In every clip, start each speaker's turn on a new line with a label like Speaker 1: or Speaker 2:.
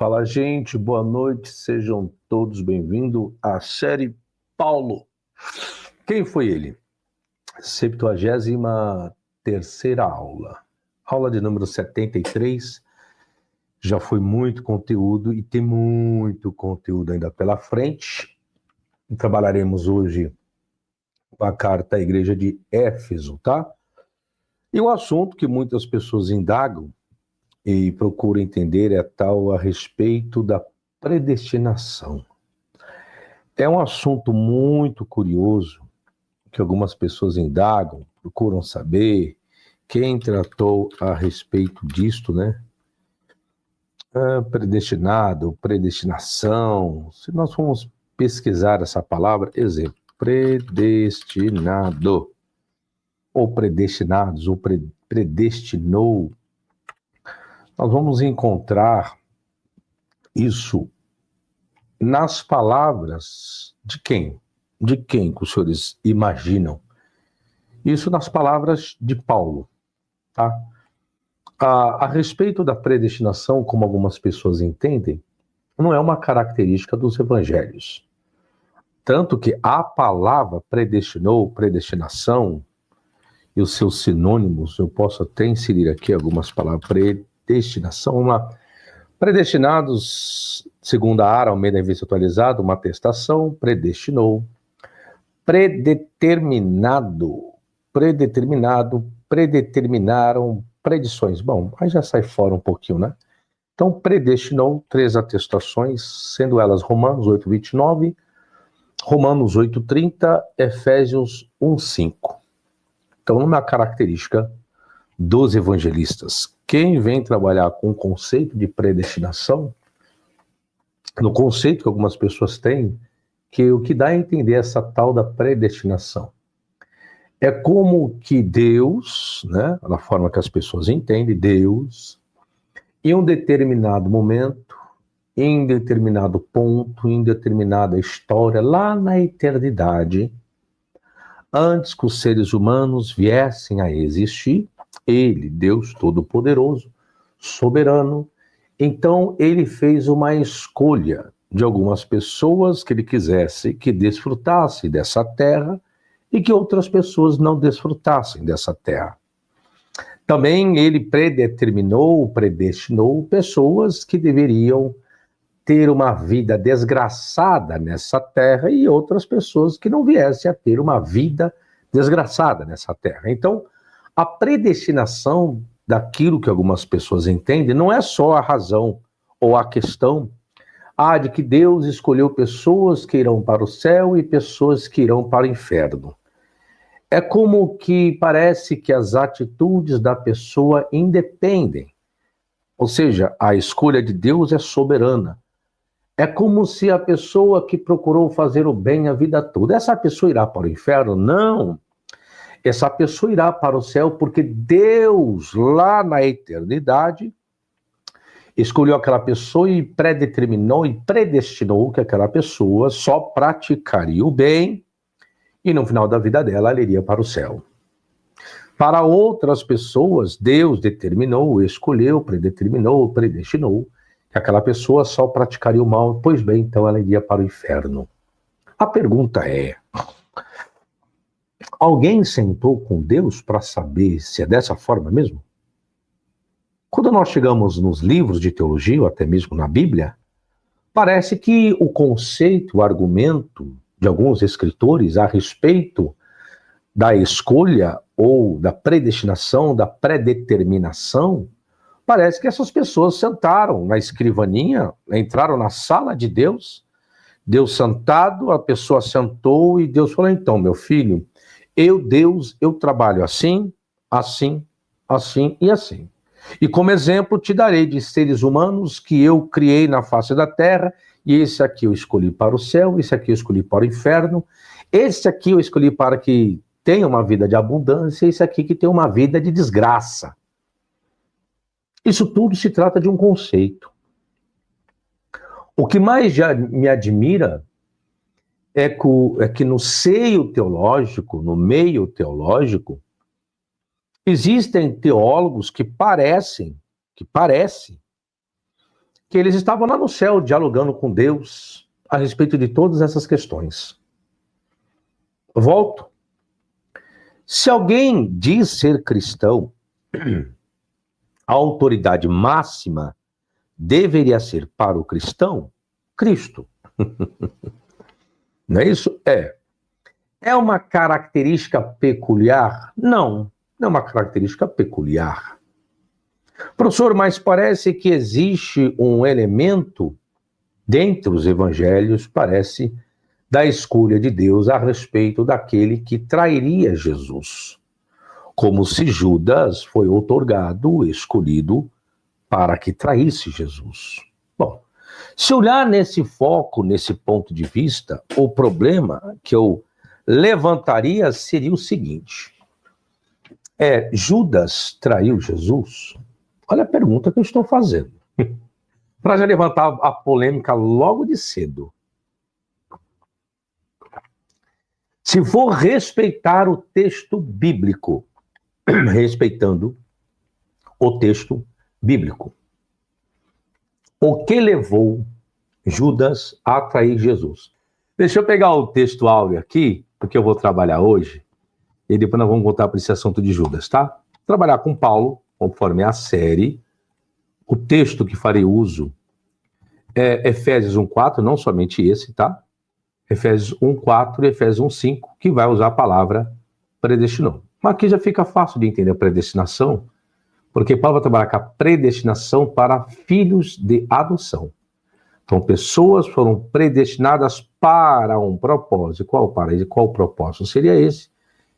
Speaker 1: Fala, gente, boa noite, sejam todos bem-vindos à série Paulo. Quem foi ele? 73ª aula de número 73. Já foi muito conteúdo e tem muito conteúdo ainda pela frente. E trabalharemos hoje a carta à igreja de Éfeso, tá? E o assunto que muitas pessoas indagam e procuram entender é tal a respeito da predestinação. É um assunto muito curioso que algumas pessoas indagam, procuram saber. Quem tratou a respeito disto, né? Predestinado, predestinação. Se nós formos pesquisar essa palavra, exemplo, predestinado, ou predestinados, ou predestinou, nós vamos encontrar isso nas palavras de quem? De quem que os senhores imaginam? Isso nas palavras de Paulo, tá? A respeito da predestinação, como algumas pessoas entendem, não é uma característica dos evangelhos. Tanto que a palavra predestinou, predestinação, e os seus sinônimos, eu posso até inserir aqui algumas palavras, predestinação, predestinados, segundo a Ara Almeida Revista Atualizada, uma atestação, predestinou, predeterminado, predeterminaram, predições. Bom, aí já sai fora um pouquinho, né? Então, predestinou 3 atestações, sendo elas Romanos 8:29, Romanos 8:30, Efésios 1:5. Então, uma característica dos evangelistas. Quem vem trabalhar com o conceito de predestinação, no conceito que algumas pessoas têm, que o que dá a entender essa tal da predestinação é como que Deus, né, da forma que as pessoas entendem, Deus, em um determinado momento, em determinado ponto, em determinada história, lá na eternidade, antes que os seres humanos viessem a existir, ele, Deus Todo-Poderoso, soberano, então ele fez uma escolha de algumas pessoas que ele quisesse que desfrutassem dessa terra e que outras pessoas não desfrutassem dessa terra. Também ele predestinou pessoas que deveriam ter uma vida desgraçada nessa terra e outras pessoas que não viessem a ter uma vida desgraçada nessa terra. Então, a predestinação daquilo que algumas pessoas entendem não é só a razão ou a questão de que Deus escolheu pessoas que irão para o céu e pessoas que irão para o inferno. É como que parece que as atitudes da pessoa independem. Ou seja, a escolha de Deus é soberana. É como se a pessoa que procurou fazer o bem a vida toda, essa pessoa irá para o inferno? Não. Essa pessoa irá para o céu porque Deus, lá na eternidade, escolheu aquela pessoa e predeterminou e predestinou que aquela pessoa só praticaria o bem e no final da vida dela ela iria para o céu. Para outras pessoas, Deus determinou, escolheu, predeterminou, predestinou que aquela pessoa só praticaria o mal, pois bem, então ela iria para o inferno. A pergunta é: alguém sentou com Deus para saber se é dessa forma mesmo? Quando nós chegamos nos livros de teologia, ou até mesmo na Bíblia, parece que o conceito, o argumento de alguns escritores a respeito da escolha ou da predestinação, da predeterminação, parece que essas pessoas sentaram na escrivaninha, entraram na sala de Deus, Deus sentado, a pessoa sentou e Deus falou: então, meu filho, Deus, eu trabalho assim, assim, assim e assim. E como exemplo te darei de seres humanos que eu criei na face da terra, e esse aqui eu escolhi para o céu, esse aqui eu escolhi para o inferno, esse aqui eu escolhi para que tenha uma vida de abundância, esse aqui que tem uma vida de desgraça. Isso tudo se trata de um conceito. O que mais já me admira é que no seio teológico, no meio teológico, existem teólogos que parece que eles estavam lá no céu dialogando com Deus a respeito de todas essas questões. Volto. Se alguém diz ser cristão, a autoridade máxima deveria ser para o cristão Cristo. Não é isso? É uma característica peculiar? Não, não é uma característica peculiar. Professor, mas parece que existe um elemento dentre os evangelhos, parece, da escolha de Deus a respeito daquele que trairia Jesus. Como se Judas foi outorgado, escolhido, para que traísse Jesus. Bom, se olhar nesse foco, nesse ponto de vista, o problema que eu levantaria seria o seguinte: Judas traiu Jesus? Olha a pergunta que eu estou fazendo. Para já levantar a polêmica logo de cedo. Se for respeitar o texto bíblico, respeitando o texto bíblico, o que levou Judas a trair Jesus? Deixa eu pegar o texto áureo aqui, porque eu vou trabalhar hoje, e depois nós vamos voltar para esse assunto de Judas, tá? Trabalhar com Paulo, conforme a série. O texto que farei uso é Efésios 1:4, não somente esse, tá? Efésios 1:4 e Efésios 1:5, que vai usar a palavra predestinou. Mas aqui já fica fácil de entender a predestinação, porque Paulo vai trabalhar com a predestinação para filhos de adoção. Então, pessoas foram predestinadas para um propósito. Qual propósito seria esse?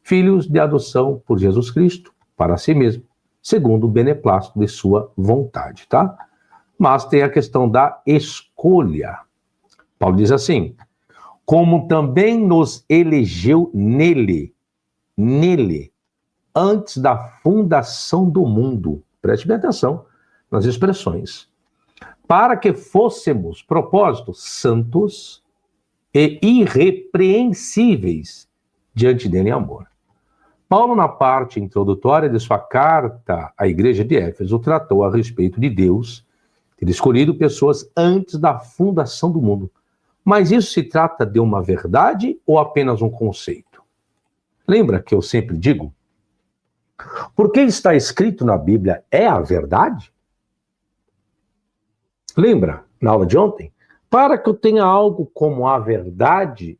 Speaker 1: Filhos de adoção por Jesus Cristo, para si mesmo, segundo o beneplácito de sua vontade, tá? Mas tem a questão da escolha. Paulo diz assim: como também nos elegeu nele, antes da fundação do mundo. Preste bem atenção nas expressões. Para que fôssemos, propósito, santos e irrepreensíveis diante dele em amor. Paulo, na parte introdutória de sua carta à igreja de Éfeso, tratou a respeito de Deus ter escolhido pessoas antes da fundação do mundo. Mas isso se trata de uma verdade ou apenas um conceito? Lembra que eu sempre digo? Porque está escrito na Bíblia é a verdade? Lembra, na aula de ontem? Para que eu tenha algo como a verdade,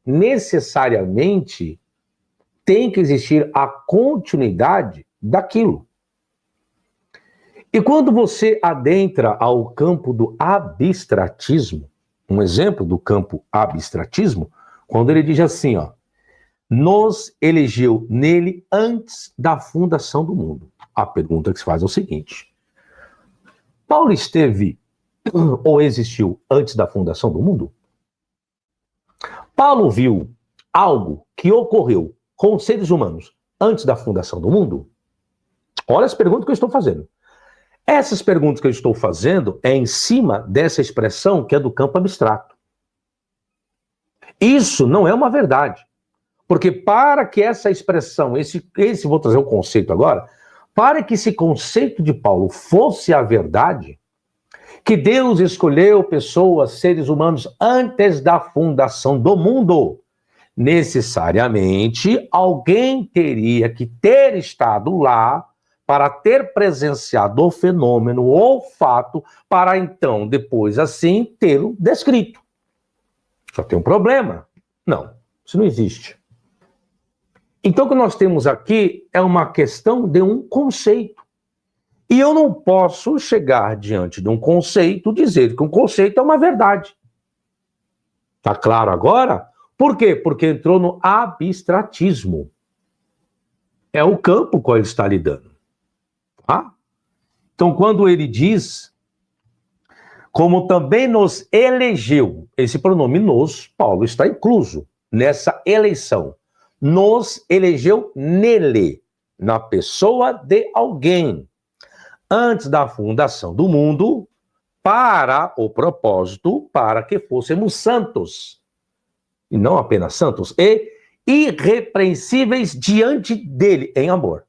Speaker 1: necessariamente tem que existir a continuidade daquilo. E quando você adentra ao campo do abstratismo, um exemplo do campo abstratismo, quando ele diz assim, ó, nos elegeu nele antes da fundação do mundo. A pergunta que se faz é o seguinte: Paulo esteve ou existiu antes da fundação do mundo? Paulo viu algo que ocorreu com os seres humanos antes da fundação do mundo? Olha as perguntas que eu estou fazendo. Essas perguntas que eu estou fazendo é em cima dessa expressão que é do campo abstrato. Isso não é uma verdade. Porque para que essa expressão, vou trazer um conceito agora, para que esse conceito de Paulo fosse a verdade, que Deus escolheu pessoas, seres humanos, antes da fundação do mundo, necessariamente alguém teria que ter estado lá para ter presenciado o fenômeno ou fato, para então, depois assim, tê-lo descrito. Só tem um problema? Não, isso não existe. Então, o que nós temos aqui é uma questão de um conceito. E eu não posso chegar diante de um conceito e dizer que um conceito é uma verdade. Tá claro agora? Por quê? Porque entrou no abstratismo. É o campo com ele está lidando. Tá? Então, quando ele diz, como também nos elegeu, esse pronome nos, Paulo está incluso nessa eleição. Nos elegeu nele, na pessoa de alguém, antes da fundação do mundo, para o propósito, para que fôssemos santos, e não apenas santos, e irrepreensíveis diante dele, em amor.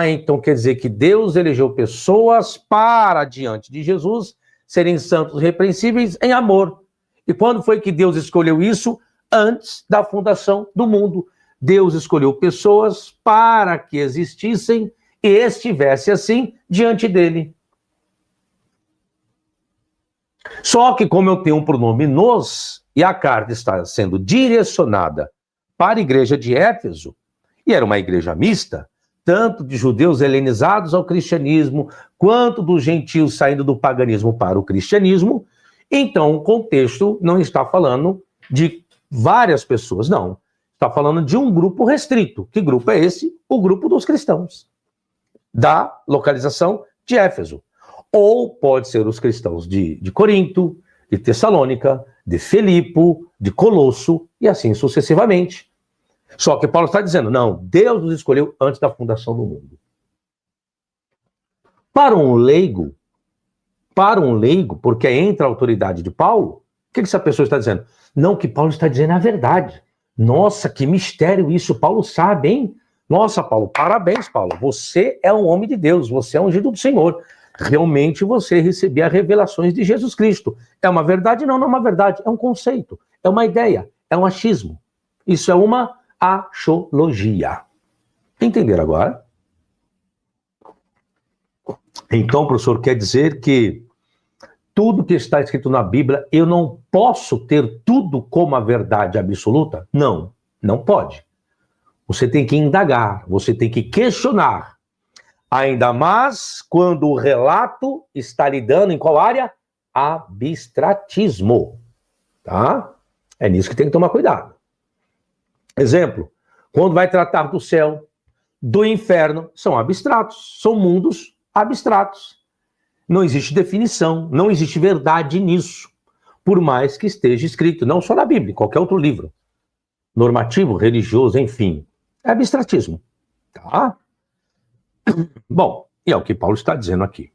Speaker 1: Então quer dizer que Deus elegeu pessoas para diante de Jesus serem santos, repreensíveis em amor. E quando foi que Deus escolheu isso? Antes da fundação do mundo. Deus escolheu pessoas para que existissem e estivesse assim diante dele. Só que como eu tenho um pronome nos, e a carta está sendo direcionada para a igreja de Éfeso, e era uma igreja mista, tanto de judeus helenizados ao cristianismo, quanto dos gentios saindo do paganismo para o cristianismo, então o contexto não está falando de várias pessoas, não. Está falando de um grupo restrito. Que grupo é esse? O grupo dos cristãos, da localização de Éfeso. Ou pode ser os cristãos de Corinto, de Tessalônica, de Filipo, de Colosso, e assim sucessivamente. Só que Paulo está dizendo, não, Deus nos escolheu antes da fundação do mundo. Para um leigo, porque entra a autoridade de Paulo, o que essa pessoa está dizendo? Não, que Paulo está dizendo a verdade. Nossa, que mistério isso, Paulo sabe, hein? Nossa, Paulo, parabéns, Paulo. Você é um homem de Deus, você é ungido do Senhor. Realmente você recebia revelações de Jesus Cristo. É uma verdade? Não, não é uma verdade. É um conceito, é uma ideia, é um achismo. Isso é uma axologia. Entenderam agora? Então, professor, quer dizer que tudo que está escrito na Bíblia, eu não posso ter tudo como a verdade absoluta? Não, não pode. Você tem que indagar, você tem que questionar. Ainda mais quando o relato está lidando em qual área? Abstratismo. Tá? É nisso que tem que tomar cuidado. Exemplo, quando vai tratar do céu, do inferno, são abstratos, são mundos abstratos. Não existe definição, não existe verdade nisso, por mais que esteja escrito, não só na Bíblia, em qualquer outro livro, normativo, religioso, enfim, é abstratismo, tá? Bom, e é o que Paulo está dizendo aqui.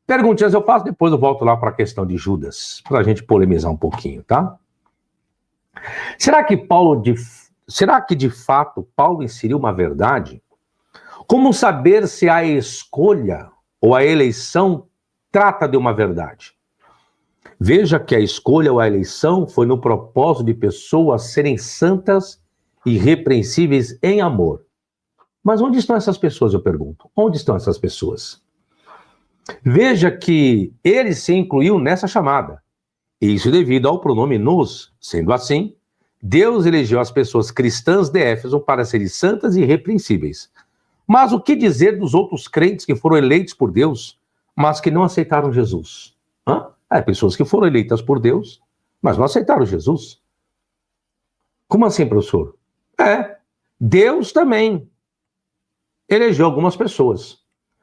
Speaker 1: Perguntinhas eu faço, depois eu volto lá para a questão de Judas, para a gente polemizar um pouquinho, tá? Será que de fato Paulo inseriu uma verdade? Como saber se a escolha ou a eleição trata de uma verdade? Veja que a escolha ou a eleição foi no propósito de pessoas serem santas e irrepreensíveis em amor. Mas onde estão essas pessoas, eu pergunto? Onde estão essas pessoas? Veja que ele se incluiu nessa chamada. Isso devido ao pronome nos. Sendo assim, Deus elegeu as pessoas cristãs de Éfeso para serem santas e irrepreensíveis. Mas o que dizer dos outros crentes que foram eleitos por Deus, mas que não aceitaram Jesus? Pessoas que foram eleitas por Deus, mas não aceitaram Jesus. Como assim, professor? Deus também elegeu algumas pessoas,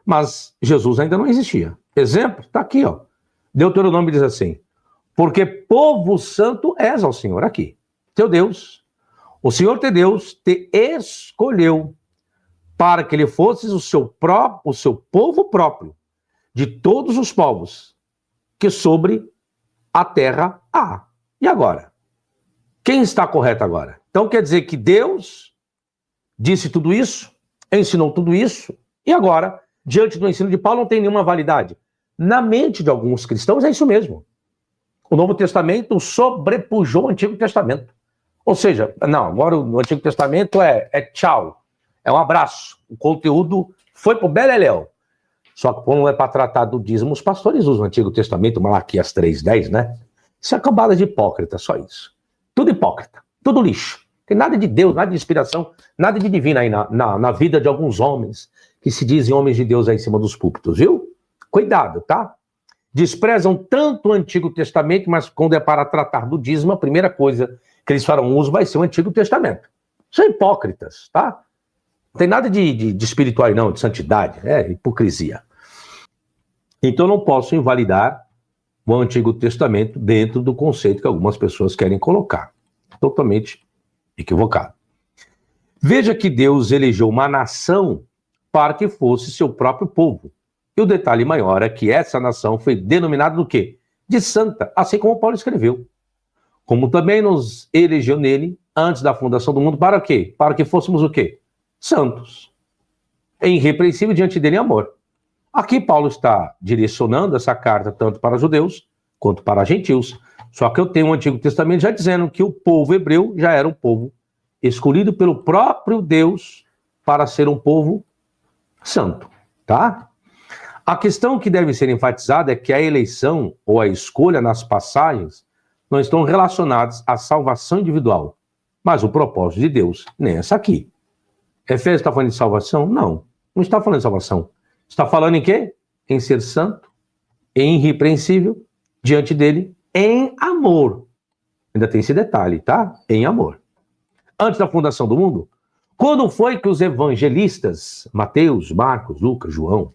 Speaker 1: mas Jesus ainda não existia. Exemplo, está aqui, ó. Deuteronômio diz assim, porque povo santo és ao Senhor, aqui, teu Deus. O Senhor teu Deus te escolheu para que ele fosse o seu povo próprio, de todos os povos que sobre a terra há. E agora? Quem está correto agora? Então quer dizer que Deus disse tudo isso, ensinou tudo isso, e agora, diante do ensino de Paulo, não tem nenhuma validade. Na mente de alguns cristãos é isso mesmo. O Novo Testamento sobrepujou o Antigo Testamento. Ou seja, não, agora o Antigo Testamento é tchau. É um abraço. O conteúdo foi pro beleléu. Só que quando é para tratar do dízimo, os pastores usam o Antigo Testamento, Malaquias 3:10, né? Isso é cambada de hipócrita, só isso. Tudo hipócrita, tudo lixo. Tem nada de Deus, nada de inspiração, nada de divino aí na vida de alguns homens que se dizem homens de Deus aí em cima dos púlpitos, viu? Cuidado, tá? Desprezam tanto o Antigo Testamento, mas quando é para tratar do dízimo, a primeira coisa que eles farão uso vai ser o Antigo Testamento. São hipócritas, tá? Não tem nada de espiritual não, de santidade, é hipocrisia. Então não posso invalidar o Antigo Testamento dentro do conceito que algumas pessoas querem colocar. Totalmente equivocado. Veja que Deus elegeu uma nação para que fosse seu próprio povo. E o detalhe maior é que essa nação foi denominada do quê? De santa, assim como Paulo escreveu. Como também nos elegeu nele, antes da fundação do mundo, para quê? Para que fôssemos o quê? Santos. Irrepreensível diante dele em amor. Aqui Paulo está direcionando essa carta tanto para judeus quanto para gentios. Só que eu tenho o Antigo Testamento já dizendo que o povo hebreu já era um povo escolhido pelo próprio Deus para ser um povo santo, tá? A questão que deve ser enfatizada é que a eleição ou a escolha nas passagens não estão relacionadas à salvação individual, mas o propósito de Deus nessa aqui. Efésios está falando de salvação? Não está falando de salvação. Está falando em quê? Em ser santo, em irrepreensível, diante dele, em amor. Ainda tem esse detalhe, tá? Em amor. Antes da fundação do mundo, quando foi que os evangelistas, Mateus, Marcos, Lucas, João,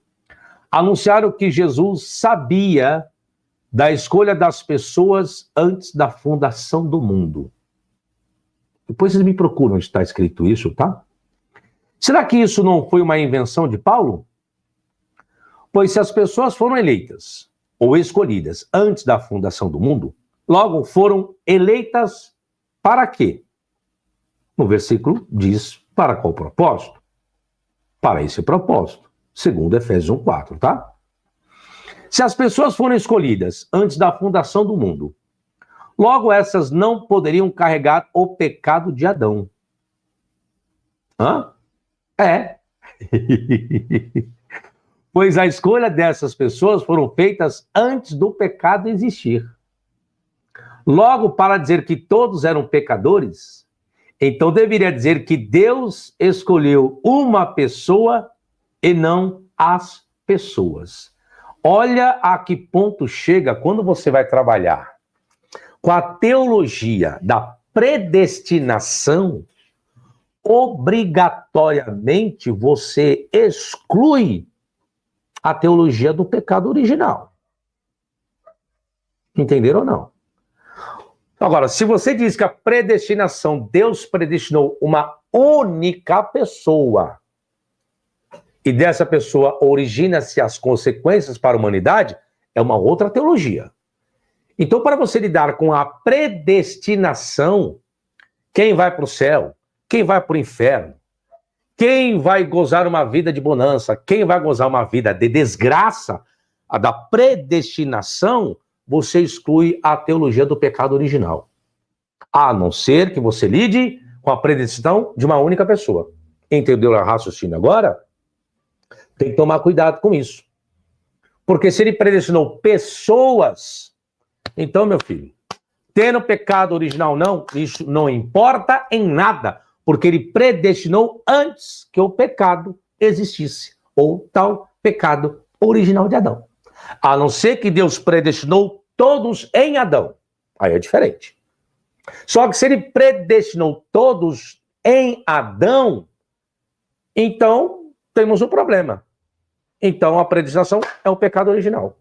Speaker 1: anunciaram que Jesus sabia da escolha das pessoas antes da fundação do mundo? Depois vocês me procuram onde está escrito isso, tá? Será que isso não foi uma invenção de Paulo? Pois se as pessoas foram eleitas ou escolhidas antes da fundação do mundo, logo foram eleitas para quê? No versículo diz para qual propósito? Para esse propósito, segundo Efésios 1:4, tá? Se as pessoas foram escolhidas antes da fundação do mundo, logo essas não poderiam carregar o pecado de Adão. Hã? É. Pois a escolha dessas pessoas foram feitas antes do pecado existir. Logo, para dizer que todos eram pecadores, então deveria dizer que Deus escolheu uma pessoa e não as pessoas. Olha a que ponto chega quando você vai trabalhar com a teologia da predestinação. Obrigatoriamente você exclui a teologia do pecado original. Entenderam ou não? Agora, se você diz que a predestinação, Deus predestinou uma única pessoa, e dessa pessoa origina-se as consequências para a humanidade, é uma outra teologia. Então, para você lidar com a predestinação, quem vai para o céu, quem vai para o inferno, quem vai gozar uma vida de bonança, quem vai gozar uma vida de desgraça, a da predestinação, você exclui a teologia do pecado original. A não ser que você lide com a predestinação de uma única pessoa. Entendeu o raciocínio agora? Tem que tomar cuidado com isso. Porque se ele predestinou pessoas, então, meu filho, tendo pecado original não, isso não importa em nada, porque ele predestinou antes que o pecado existisse, ou tal pecado original de Adão. A não ser que Deus predestinou todos em Adão. Aí é diferente. Só que se ele predestinou todos em Adão, então temos um problema. Então a predestinação é o pecado original.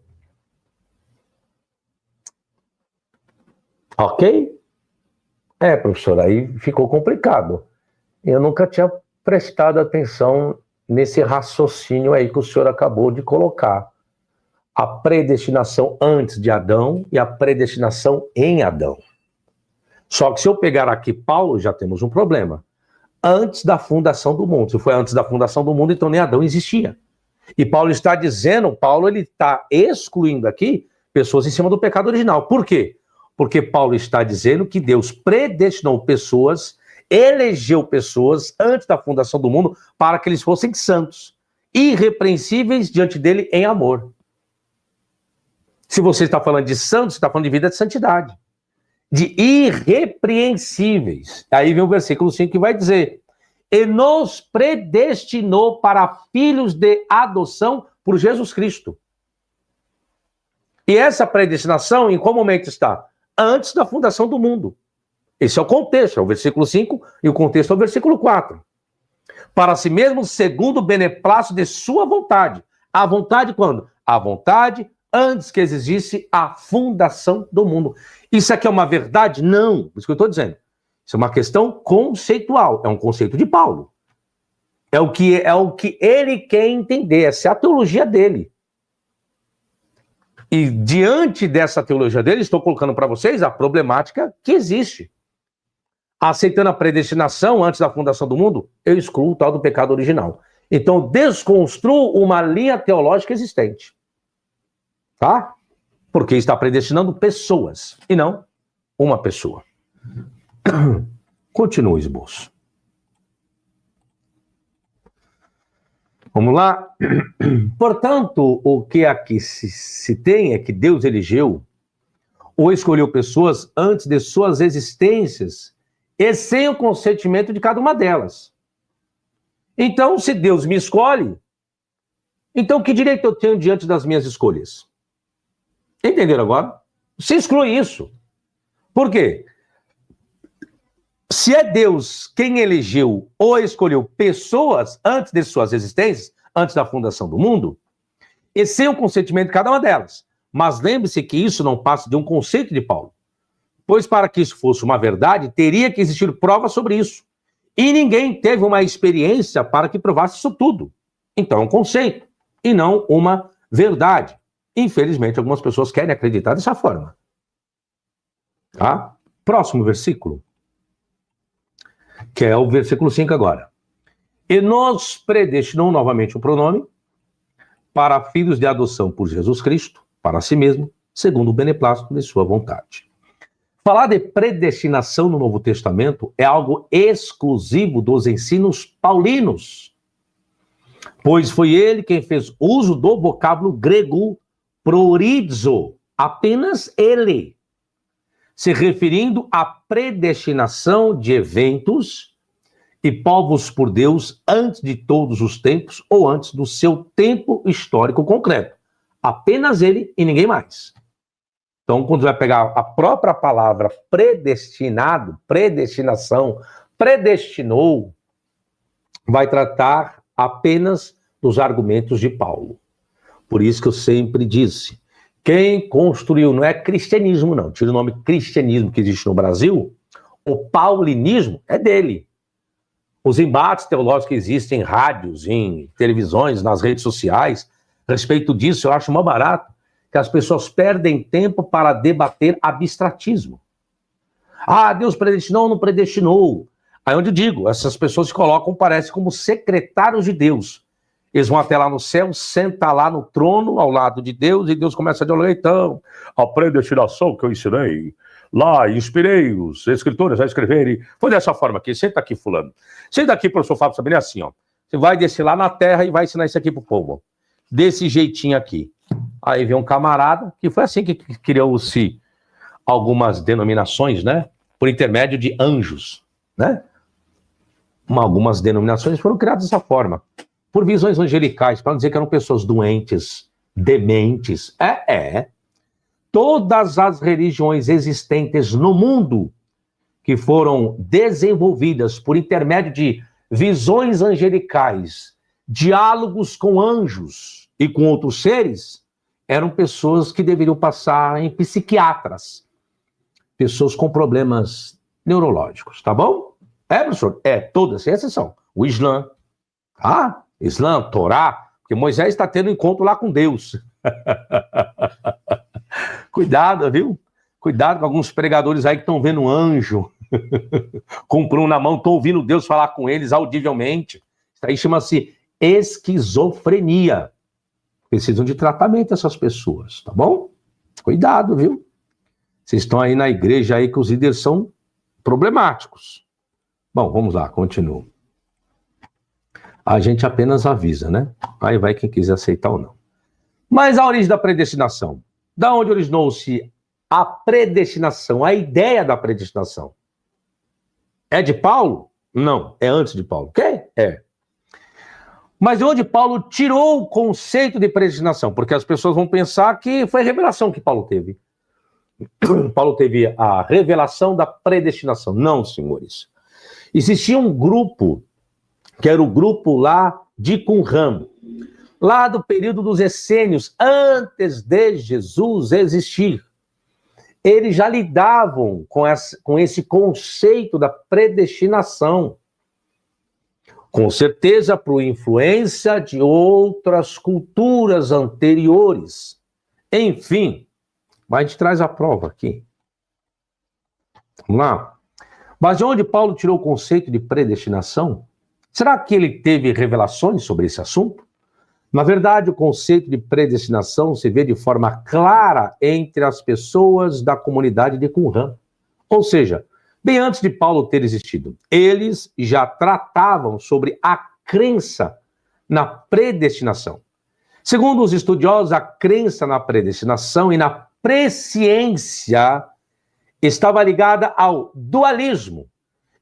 Speaker 1: Ok? Professor, aí ficou complicado. Eu nunca tinha prestado atenção nesse raciocínio aí que o senhor acabou de colocar. A predestinação antes de Adão e a predestinação em Adão. Só que se eu pegar aqui Paulo, já temos um problema. Antes da fundação do mundo. Se foi antes da fundação do mundo, então nem Adão existia. E Paulo está dizendo, ele está excluindo aqui pessoas em cima do pecado original. Por quê? Porque Paulo está dizendo que Deus predestinou pessoas, elegeu pessoas antes da fundação do mundo para que eles fossem santos, irrepreensíveis diante dele em amor. Se você está falando de santos, você está falando de vida de santidade. De irrepreensíveis. Aí vem o versículo 5 que vai dizer: e nos predestinou para filhos de adoção por Jesus Cristo. E essa predestinação, em qual momento está? Antes da fundação do mundo. Esse é o contexto, é o versículo 5, e o contexto é o versículo 4. Para si mesmo, segundo o beneplácito de sua vontade. A vontade quando? A vontade antes que existisse a fundação do mundo. Isso aqui é uma verdade? Não. Isso que eu estou dizendo. Isso é uma questão conceitual. É um conceito de Paulo. É o que ele quer entender. Essa é a teologia dele. E diante dessa teologia dele, estou colocando para vocês a problemática que existe. Aceitando a predestinação antes da fundação do mundo, eu excluo o tal do pecado original. Então, desconstruo uma linha teológica existente. Tá? Porque está predestinando pessoas e não uma pessoa. Continua o esboço. Vamos lá? Portanto, o que aqui se tem é que Deus elegeu ou escolheu pessoas antes de suas existências e sem o consentimento de cada uma delas. Então, se Deus me escolhe, então que direito eu tenho diante das minhas escolhas? Entenderam agora? Se exclui isso. Por quê? Se é Deus quem elegeu ou escolheu pessoas antes de suas existências, antes da fundação do mundo, e sem o consentimento de cada uma delas. Mas lembre-se que isso não passa de um conceito de Paulo. Pois para que isso fosse uma verdade, teria que existir provas sobre isso. E ninguém teve uma experiência para que provasse isso tudo. Então é um conceito, e não uma verdade. Infelizmente, algumas pessoas querem acreditar dessa forma. Tá? Próximo versículo. Que é o versículo 5 agora. E nos predestinou novamente o pronome para filhos de adoção por Jesus Cristo, para si mesmo, segundo o beneplácito de sua vontade. Falar de predestinação no Novo Testamento é algo exclusivo dos ensinos paulinos, pois foi ele quem fez uso do vocábulo grego prorizo, apenas ele, se referindo à predestinação de eventos e povos por Deus antes de todos os tempos ou antes do seu tempo histórico concreto. Apenas ele e ninguém mais. Então, quando vai pegar a própria palavra predestinado, predestinação, predestinou, vai tratar apenas dos argumentos de Paulo. Por isso que eu sempre disse, quem construiu, não é cristianismo não, tira o nome cristianismo que existe no Brasil, o paulinismo é dele. Os embates teológicos que existem em rádios, em televisões, nas redes sociais, a respeito disso, eu acho mó barato, que as pessoas perdem tempo para debater abstratismo. Ah, Deus predestinou ou não predestinou? Aí onde eu digo, essas pessoas se colocam, parece como secretários de Deus. Eles vão até lá no céu, sentam lá no trono, ao lado de Deus, e Deus começa a dialogar, então, a predestinação que eu ensinei, lá, inspirei os escritores a escreverem, foi dessa forma aqui, senta aqui, fulano. Senta aqui, professor Fábio Sabino, é assim, ó. Você vai descer lá na terra e vai ensinar isso aqui pro povo. Desse jeitinho aqui. Aí vem um camarada, que foi assim que criou-se algumas denominações, né? Por intermédio de anjos, né? Algumas denominações foram criadas dessa forma. Por visões angelicais, para não dizer que eram pessoas doentes, dementes. Todas as religiões existentes no mundo que foram desenvolvidas por intermédio de visões angelicais, diálogos com anjos e com outros seres, eram pessoas que deveriam passar em psiquiatras, pessoas com problemas neurológicos, tá bom? Professor? Todas, sem exceção. O Islã, tá? Islã, Torá, porque Moisés está tendo encontro lá com Deus. Cuidado, viu? Cuidado com alguns pregadores aí que estão vendo um anjo, com um na mão, estão ouvindo Deus falar com eles audivelmente. Isso aí chama-se esquizofrenia. Precisam de tratamento essas pessoas, tá bom? Cuidado, viu? Vocês estão aí na igreja aí que os líderes são problemáticos. Bom, vamos lá, continuo. A gente apenas avisa, né? Aí vai quem quiser aceitar ou não. Mas a origem da predestinação. Da onde originou-se a predestinação, a ideia da predestinação? É de Paulo? Não, é antes de Paulo. Quê? Mas de onde Paulo tirou o conceito de predestinação? Porque as pessoas vão pensar que foi a revelação que Paulo teve. Paulo teve a revelação da predestinação. Não, senhores. Existia um grupo, que era o grupo lá de Qumran, lá do período dos essênios, antes de Jesus existir. Eles já lidavam com esse conceito da predestinação. Com certeza, por influência de outras culturas anteriores. Enfim, mas a gente traz a prova aqui. Vamos lá. Mas de onde Paulo tirou o conceito de predestinação? Será que ele teve revelações sobre esse assunto? Na verdade, o conceito de predestinação se vê de forma clara entre as pessoas da comunidade de Qumran. Ou seja, bem antes de Paulo ter existido, eles já tratavam sobre a crença na predestinação. Segundo os estudiosos, a crença na predestinação e na presciência estava ligada ao dualismo.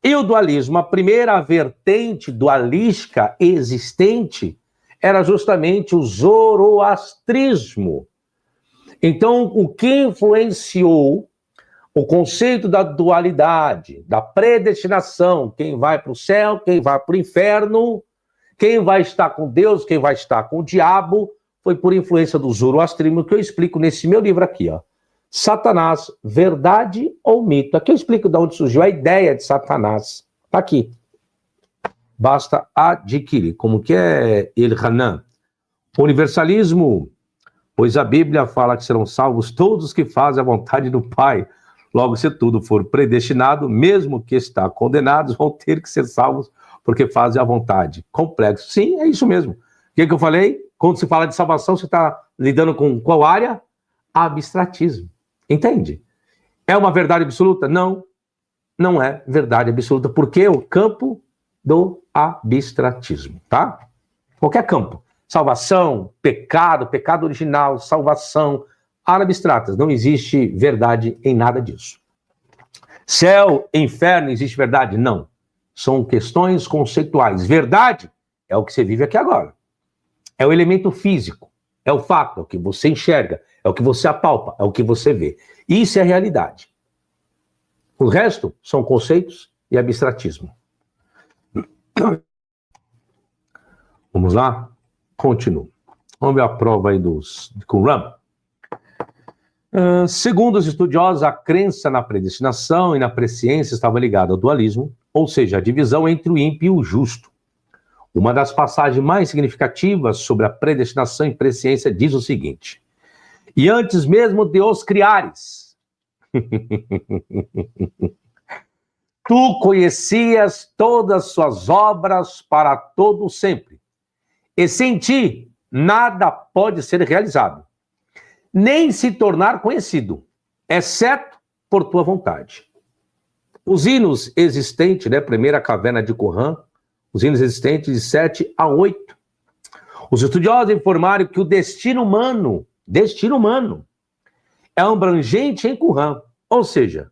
Speaker 1: E o dualismo, a primeira vertente dualística existente, era justamente o zoroastrismo. Então, o que influenciou o conceito da dualidade, da predestinação, quem vai para o céu, quem vai para o inferno, quem vai estar com Deus, quem vai estar com o diabo, foi por influência do zoroastrismo que eu explico nesse meu livro aqui, ó. Satanás, verdade ou mito? Aqui eu explico de onde surgiu a ideia de Satanás. Está aqui. Basta adquirir. Como que é Elhanan? Universalismo, pois a Bíblia fala que serão salvos todos que fazem a vontade do Pai. Logo, se tudo for predestinado, mesmo que está condenados, vão ter que ser salvos porque fazem a vontade. Complexo. Sim, é isso mesmo. O que eu falei? Quando se fala de salvação, você está lidando com qual área? Abstratismo. Entende? É uma verdade absoluta? Não, não é verdade absoluta, porque é o campo do abstratismo, tá? Qualquer campo. Salvação, pecado original, salvação, áreas abstratas. Não existe verdade em nada disso. Céu, inferno, existe verdade? Não. São questões conceituais. Verdade é o que você vive aqui agora. É o elemento físico. É o fato, é o que você enxerga, é o que você apalpa, é o que você vê. Isso é a realidade. O resto são conceitos e abstratismo. Vamos lá? Continuo. Vamos ver a prova aí de Qumran. Segundo os estudiosos, a crença na predestinação e na presciência estava ligada ao dualismo, ou seja, a divisão entre o ímpio e o justo. Uma das passagens mais significativas sobre a predestinação e presciência diz o seguinte: e antes mesmo de os criares, tu conhecias todas suas obras para todo sempre, e sem ti nada pode ser realizado, nem se tornar conhecido, exceto por tua vontade. Os hinos existentes, né, primeira caverna de Qumran, os hinos existentes de 7 a 8. Os estudiosos informaram que o destino humano é abrangente em Qumran, ou seja,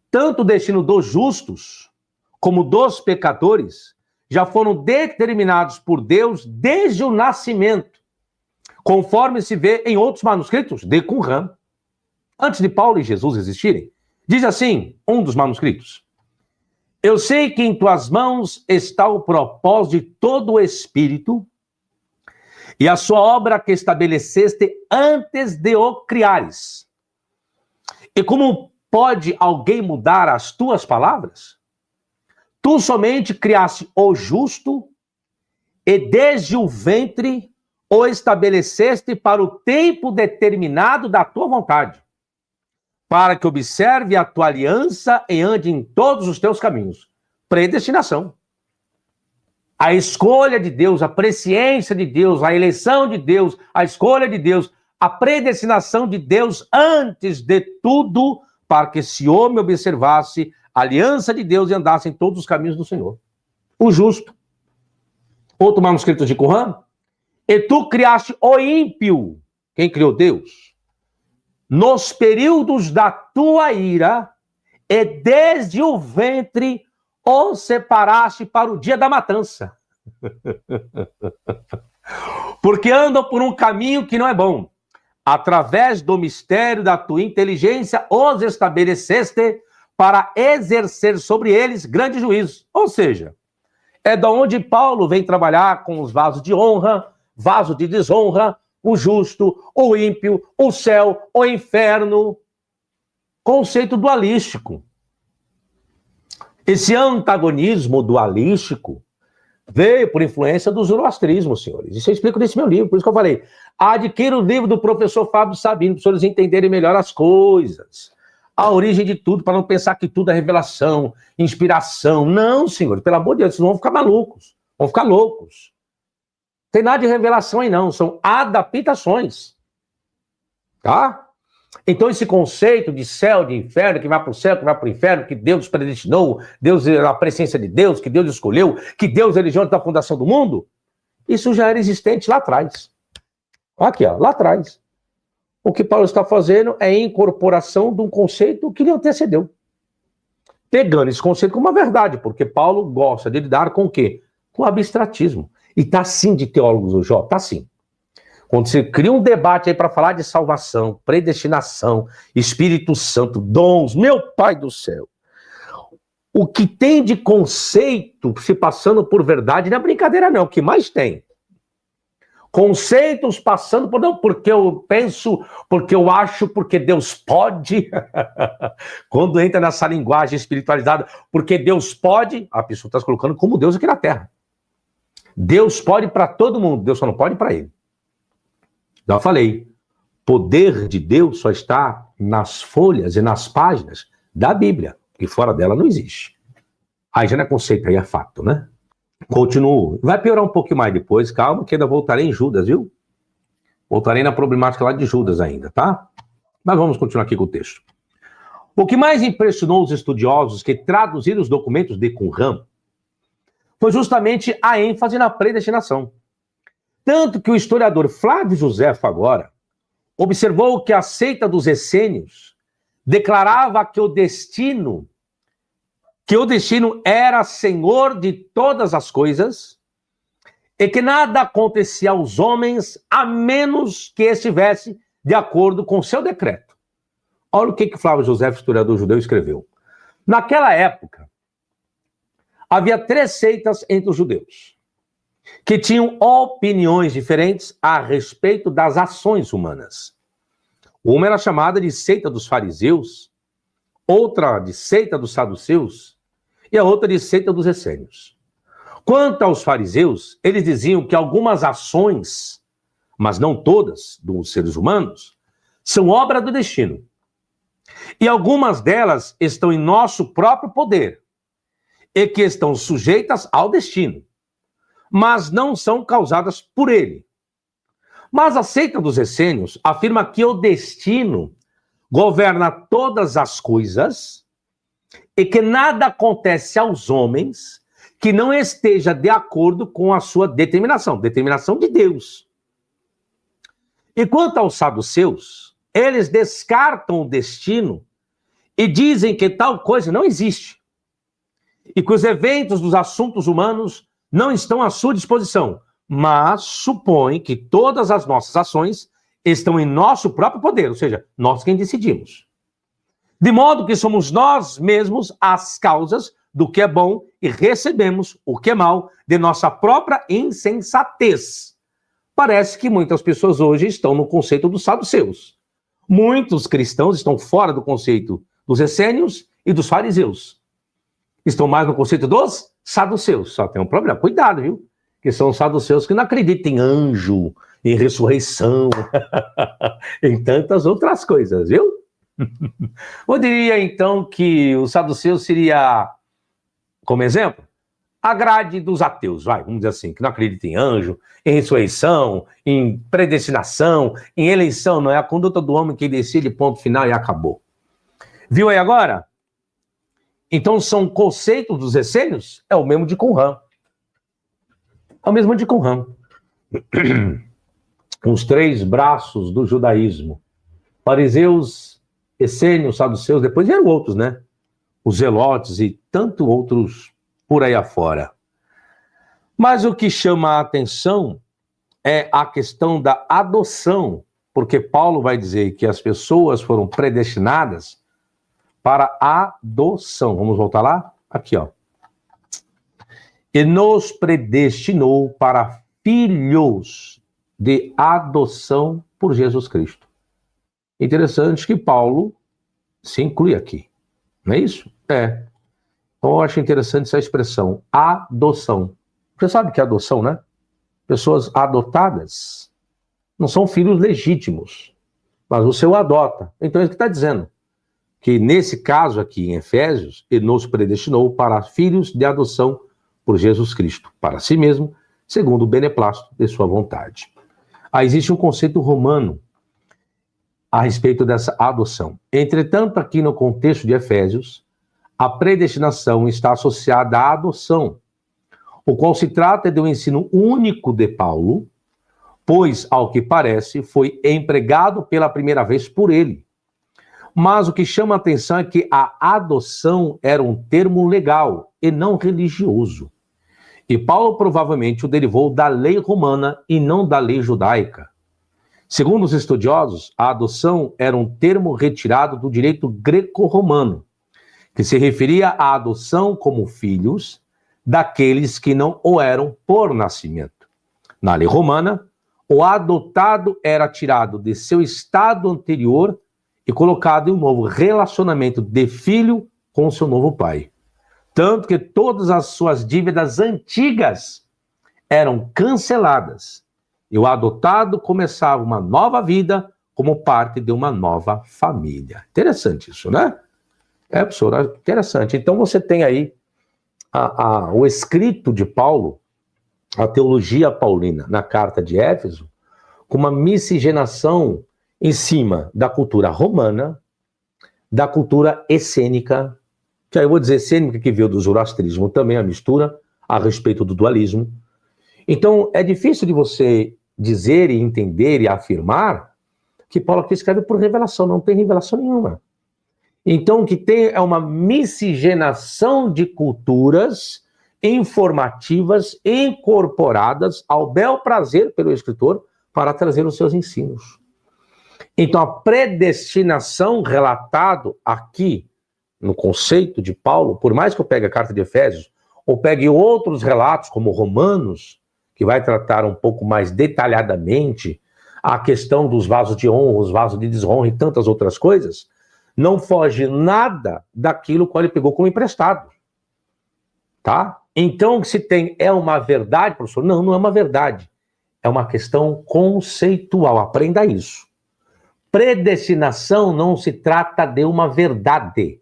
Speaker 1: tanto o destino dos justos como dos pecadores já foram determinados por Deus desde o nascimento, conforme se vê em outros manuscritos de Qumran, antes de Paulo e Jesus existirem. Diz assim, um dos manuscritos: eu sei que em tuas mãos está o propósito de todo o Espírito e a sua obra que estabeleceste antes de o criares. E como pode alguém mudar as tuas palavras? Tu somente criaste o justo e desde o ventre o estabeleceste para o tempo determinado da tua vontade, para que observe a tua aliança e ande em todos os teus caminhos. Predestinação. A escolha de Deus, a presciência de Deus, a eleição de Deus, a escolha de Deus, a predestinação de Deus antes de tudo, para que esse homem observasse a aliança de Deus e andasse em todos os caminhos do Senhor. O justo. Outro manuscrito de Qumran: e tu criaste o ímpio. Quem criou? Deus. Nos períodos da tua ira, e desde o ventre o separaste para o dia da matança. Porque andam por um caminho que não é bom. Através do mistério da tua inteligência, os estabeleceste para exercer sobre eles grande juízo. Ou seja, é da onde Paulo vem trabalhar com os vasos de honra, vaso de desonra, o justo, o ímpio, o céu, o inferno. Conceito dualístico. Esse antagonismo dualístico veio por influência do zoroastrismo, senhores. Isso eu explico nesse meu livro, por isso que eu falei. Adquira o livro do professor Fábio Sabino, para os senhores entenderem melhor as coisas. A origem de tudo, para não pensar que tudo é revelação, inspiração. Não, senhores, pelo amor de Deus, vocês vão ficar malucos. Vão ficar loucos. Não tem nada de revelação aí não, são adaptações. Tá? Então esse conceito de céu, de inferno, que vai para o céu, que vai para o inferno, que Deus predestinou, Deus é a presença de Deus, que Deus escolheu, que Deus é a religião da fundação do mundo, isso já era existente lá atrás. Aqui, ó, lá atrás. O que Paulo está fazendo é a incorporação de um conceito que lhe antecedeu. Pegando esse conceito como uma verdade, porque Paulo gosta de lidar com o quê? Com abstratismo. E tá sim de teólogos hoje, ó, tá sim. Quando você cria um debate aí para falar de salvação, predestinação, Espírito Santo, dons, meu Pai do céu. O que tem de conceito se passando por verdade não é brincadeira não, o que mais tem. Conceitos passando por não, porque eu penso, porque eu acho, porque Deus pode. Quando entra nessa linguagem espiritualizada, porque Deus pode, a pessoa está se colocando como Deus aqui na Terra. Deus pode para todo mundo, Deus só não pode para ele. Já falei, poder de Deus só está nas folhas e nas páginas da Bíblia, que fora dela não existe. Aí já não é conceito, aí é fato, né? Continuo. Vai piorar um pouquinho mais depois, calma, que ainda voltarei em Judas, viu? Voltarei na problemática lá de Judas ainda, tá? Mas vamos continuar aqui com o texto. O que mais impressionou os estudiosos que traduziram os documentos de Qumran foi justamente a ênfase na predestinação. Tanto que o historiador Flávio Josefo agora observou que a seita dos essênios declarava que o destino era senhor de todas as coisas e que nada acontecia aos homens a menos que estivesse de acordo com seu decreto. Olha o que Flávio Josefo, historiador judeu, escreveu. Naquela época, havia 3 seitas entre os judeus que tinham opiniões diferentes a respeito das ações humanas. Uma era chamada de seita dos fariseus, outra de seita dos saduceus e a outra de seita dos essênios. Quanto aos fariseus, eles diziam que algumas ações, mas não todas, dos seres humanos, são obra do destino. E algumas delas estão em nosso próprio poder e que estão sujeitas ao destino, mas não são causadas por ele. Mas a seita dos essênios afirma que o destino governa todas as coisas e que nada acontece aos homens que não esteja de acordo com a sua determinação de Deus. E quanto aos saduceus, eles descartam o destino e dizem que tal coisa não existe e que os eventos dos assuntos humanos não estão à sua disposição, mas supõem que todas as nossas ações estão em nosso próprio poder, ou seja, nós quem decidimos. De modo que somos nós mesmos as causas do que é bom e recebemos o que é mal de nossa própria insensatez. Parece que muitas pessoas hoje estão no conceito dos saduceus. Muitos cristãos estão fora do conceito dos essênios e dos fariseus. Estão mais no conceito dos saduceus. Só tem um problema, cuidado, viu? Que são os saduceus que não acreditam em anjo, em ressurreição, em tantas outras coisas, viu? Eu diria, então, que o saduceu seria, como exemplo, a grade dos ateus, vamos dizer assim, que não acreditam em anjo, em ressurreição, em predestinação, em eleição, não é a conduta do homem que decide, ponto final e acabou. Viu aí agora? Então, são conceitos dos essênios? É o mesmo de Qumran. É o mesmo de Qumran. Os 3 braços do judaísmo. Fariseus, essênios, saduceus, depois vieram outros, né? Os zelotes e tanto outros por aí afora. Mas o que chama a atenção é a questão da adoção, porque Paulo vai dizer que as pessoas foram predestinadas para a adoção. Vamos voltar lá? Aqui, ó. E nos predestinou para filhos de adoção por Jesus Cristo. Interessante que Paulo se inclui aqui. Não é isso? É. Então eu acho interessante essa expressão, adoção. Você sabe o que é adoção, né? Pessoas adotadas não são filhos legítimos, mas o seu adota. Então é isso que está dizendo. Que nesse caso aqui em Efésios, ele nos predestinou para filhos de adoção por Jesus Cristo, para si mesmo, segundo o beneplácito de sua vontade. Existe um conceito romano a respeito dessa adoção. Entretanto, aqui no contexto de Efésios, a predestinação está associada à adoção, o qual se trata de um ensino único de Paulo, pois, ao que parece, foi empregado pela primeira vez por ele. Mas o que chama a atenção é que a adoção era um termo legal e não religioso. E Paulo provavelmente o derivou da lei romana e não da lei judaica. Segundo os estudiosos, a adoção era um termo retirado do direito greco-romano, que se referia à adoção como filhos daqueles que não o eram por nascimento. Na lei romana, o adotado era tirado de seu estado anterior e colocado em um novo relacionamento de filho com seu novo pai. Tanto que todas as suas dívidas antigas eram canceladas e o adotado começava uma nova vida como parte de uma nova família. Interessante isso, né? Professor, interessante. Então você tem aí o escrito de Paulo, a teologia paulina, na carta de Éfeso, com uma miscigenação em cima da cultura romana, da cultura essênica, que aí eu vou dizer essênica, que veio do zoroastrismo também, a mistura a respeito do dualismo. Então, é difícil de você dizer e entender e afirmar que Paulo aqui escreve por revelação, não tem revelação nenhuma. Então, o que tem é uma miscigenação de culturas informativas incorporadas ao bel prazer pelo escritor para trazer os seus ensinos. Então, a predestinação relatado aqui no conceito de Paulo, por mais que eu pegue a carta de Efésios, ou pegue outros relatos, como Romanos, que vai tratar um pouco mais detalhadamente a questão dos vasos de honra, os vasos de desonra e tantas outras coisas, não foge nada daquilo que ele pegou como emprestado. Tá? Então, se tem é uma verdade, professor? Não, não é uma verdade. É uma questão conceitual. Aprenda isso. Predestinação não se trata de uma verdade.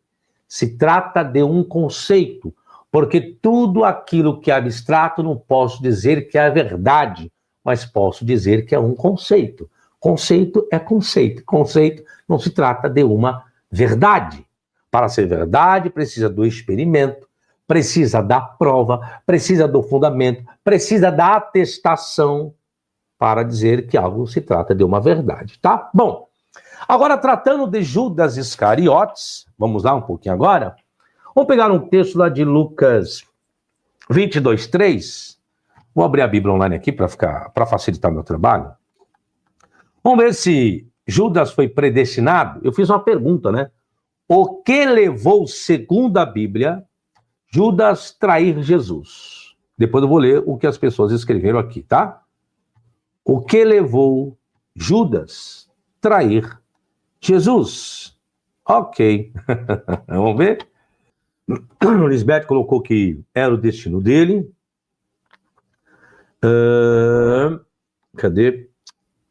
Speaker 1: Se trata de um conceito. Porque tudo aquilo que é abstrato não posso dizer que é verdade, mas posso dizer que é um conceito. Conceito é conceito. Conceito não se trata de uma verdade. Para ser verdade, precisa do experimento, precisa da prova, precisa do fundamento, precisa da atestação para dizer que algo se trata de uma verdade, tá? Bom, agora tratando de Judas Iscariotes, vamos lá um pouquinho agora. Vamos pegar um texto lá de Lucas 22:3. Vou abrir a Bíblia online aqui para facilitar meu trabalho. Vamos ver se Judas foi predestinado. Eu fiz uma pergunta, né? O que levou, segundo a Bíblia, Judas trair Jesus? Depois eu vou ler o que as pessoas escreveram aqui, tá? O que levou Judas trair Jesus? Ok. Vamos ver? Lisbeth colocou que era o destino dele. Cadê?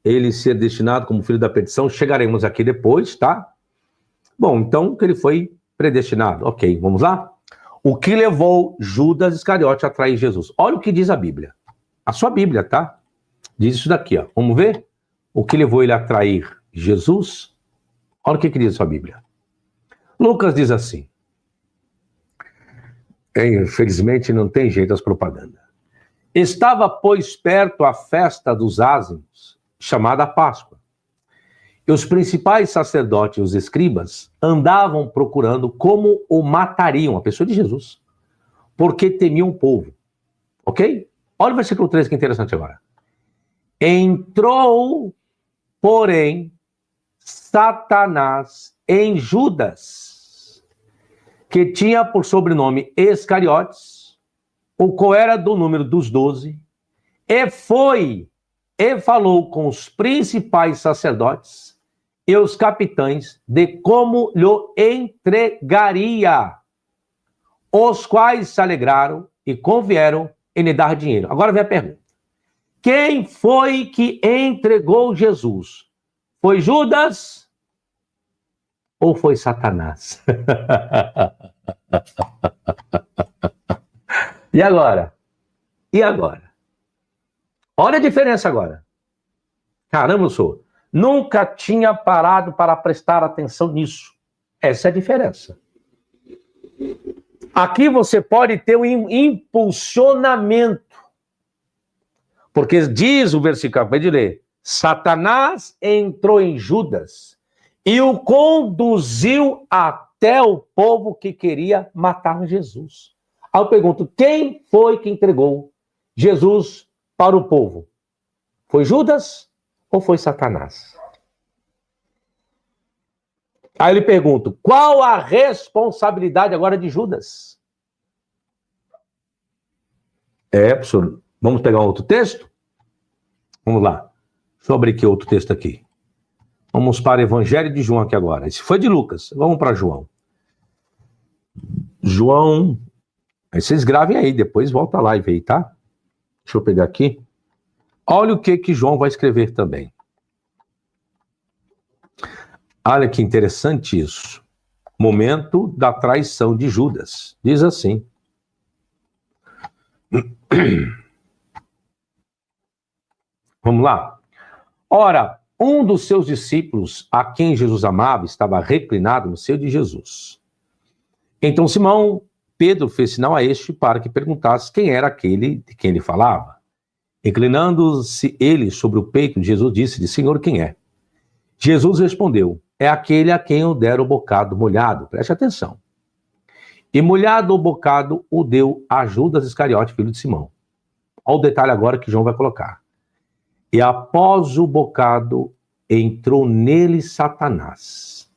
Speaker 1: Ele ser destinado como filho da perdição. Chegaremos aqui depois, tá? Bom, então que ele foi predestinado. Ok, vamos lá? O que levou Judas Iscariote a trair Jesus? Olha o que diz a Bíblia. A sua Bíblia, tá? Diz isso daqui, ó. Vamos ver? O que levou ele a trair Jesus? Olha o que diz a sua Bíblia. Lucas diz assim. Infelizmente não tem jeito as propagandas. Estava, pois, perto a festa dos ázimos, chamada Páscoa. E os principais sacerdotes e os escribas andavam procurando como o matariam, a pessoa de Jesus, porque temiam o povo. Ok? Olha o versículo 3, que interessante agora. Entrou, porém, Satanás em Judas, que tinha por sobrenome Iscariotes, o qual era do número dos 12, e foi e falou com os principais sacerdotes e os capitães de como lhe entregaria, os quais se alegraram e convieram em lhe dar dinheiro. Agora vem a pergunta. Quem foi que entregou Jesus? Foi Judas ou foi Satanás? E agora? E agora? Olha a diferença agora. Caramba, eu sou. Nunca tinha parado para prestar atenção nisso. Essa é a diferença. Aqui você pode ter um impulsionamento. Porque diz o versículo que eu acabei de ler, Satanás entrou em Judas e o conduziu até o povo que queria matar Jesus. Aí eu pergunto, quem foi que entregou Jesus para o povo? Foi Judas ou foi Satanás? Aí eu lhe pergunto, qual a responsabilidade agora de Judas? Professor, vamos pegar um outro texto? Vamos lá. Deixa eu abrir aqui outro texto aqui. Vamos para o Evangelho de João aqui agora. Esse foi de Lucas. Vamos para João. João. Aí vocês gravem aí, depois volta a live aí, tá? Deixa eu pegar aqui. Olha o que João vai escrever também. Olha que interessante isso. Momento da traição de Judas. Diz assim. Vamos lá. Ora, um dos seus discípulos, a quem Jesus amava, estava reclinado no seio de Jesus. Então Simão Pedro fez sinal a este para que perguntasse quem era aquele de quem ele falava. Inclinando-se ele sobre o peito de Jesus, disse-lhe, Senhor, quem é? Jesus respondeu, é aquele a quem eu der o bocado molhado. Preste atenção. E molhado o bocado o deu a Judas Iscariote, filho de Simão. Olha o detalhe agora que João vai colocar. E após o bocado, entrou nele Satanás.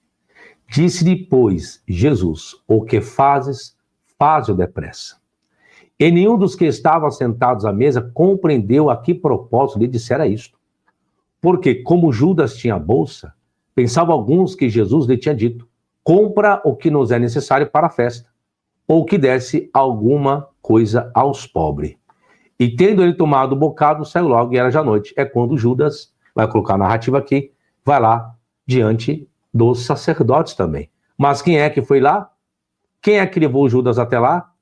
Speaker 1: Disse-lhe, pois, Jesus, o que fazes, faze-o depressa. E nenhum dos que estavam sentados à mesa compreendeu a que propósito lhe dissera isto. Porque, como Judas tinha bolsa, pensavam alguns que Jesus lhe tinha dito, compra o que nos é necessário para a festa, ou que desse alguma coisa aos pobres. E tendo ele tomado o bocado, saiu logo e era já noite. É quando Judas, vai colocar a narrativa aqui, vai lá diante dos sacerdotes também. Mas quem é que foi lá? Quem é que levou Judas até lá?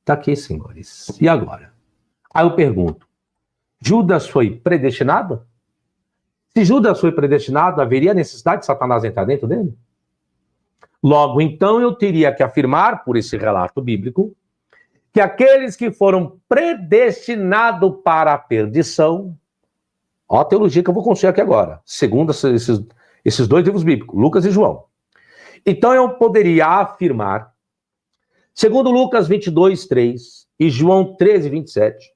Speaker 1: Está aqui, senhores. E agora? Aí eu pergunto, Judas foi predestinado? Se Judas foi predestinado, haveria necessidade de Satanás entrar dentro dele? Logo, então, eu teria que afirmar, por esse relato bíblico, que aqueles que foram predestinados para a perdição, ó a teologia que eu vou construir aqui agora, segundo esses dois livros bíblicos, Lucas e João. Então eu poderia afirmar, segundo Lucas 22, 3 e João 13, 27,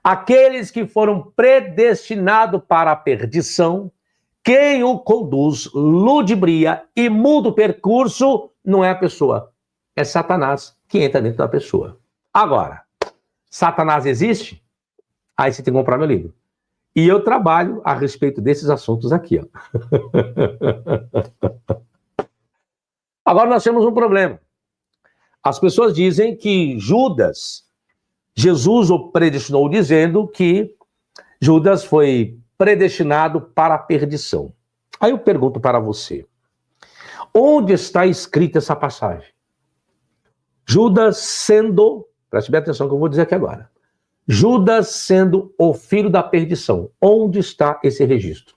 Speaker 1: aqueles que foram predestinados para a perdição, quem o conduz, ludibria e muda o percurso, não é a pessoa, é Satanás que entra dentro da pessoa. Agora, Satanás existe? Aí você tem que comprar meu livro. E eu trabalho a respeito desses assuntos aqui, ó. Agora nós temos um problema. As pessoas dizem que Jesus o predestinou dizendo que Judas foi predestinado para a perdição. Aí eu pergunto para você, onde está escrita essa passagem? Judas sendo, preste bem atenção que eu vou dizer aqui agora, Judas sendo o filho da perdição. Onde está esse registro?